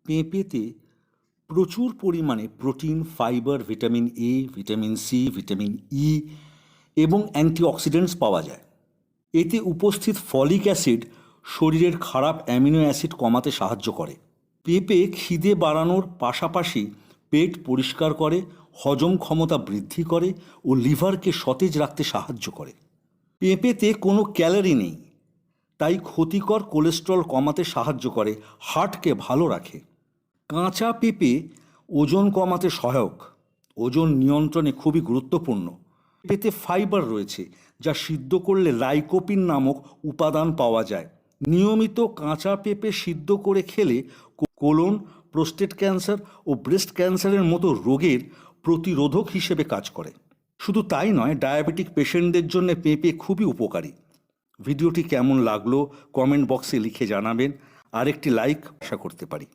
পেঁপেতে প্রচুর পরিমাণে protein, fibre, vitamin A, vitamin C, vitamin E এবং অ্যান্টিঅক্সিডেন্টস পাওয়া যায়। এতে উপস্থিত ফলিক অ্যাসিড শরীরের খারাপ অ্যামিনো অ্যাসিড কমাতে সাহায্য করে। পেঁপে খিদে বাড়ানোর পাশাপাশি পেট পরিষ্কার করে, হজম ক্ষমতা বৃদ্ধি করে ও লিভারকে সতেজ রাখতে সাহায্য করে। পেঁপেতে কোনো ক্যালোরি নেই, তাই ক্ষতিকর কোলেস্ট্রল কমাতে সাহায্য করে, হার্টকে ভালো রাখে। কাঁচা পেঁপে ওজন কমাতে সহায়ক, ওজন নিয়ন্ত্রণে খুবই গুরুত্বপূর্ণ। পেঁপেতে ফাইবার রয়েছে, যা সিদ্ধ করলে লাইকোপিন নামক উপাদান পাওয়া যায়। নিয়মিত কাঁচা পেঁপে সিদ্ধ করে খেলে কোলন, প্রোস্টেট ক্যান্সার ও ব্রেস্ট ক্যান্সারের মতো রোগের প্রতিরোধক হিসেবে কাজ করে। শুধু তাই নয়, ডায়াবেটিক পেশেন্টদের জন্য পেঁপে খুবই উপকারী। ভিডিওটি কেমন লাগলো কমেন্ট বক্সে লিখে জানাবেন। আরেকটি লাইক আশা করতে পারি।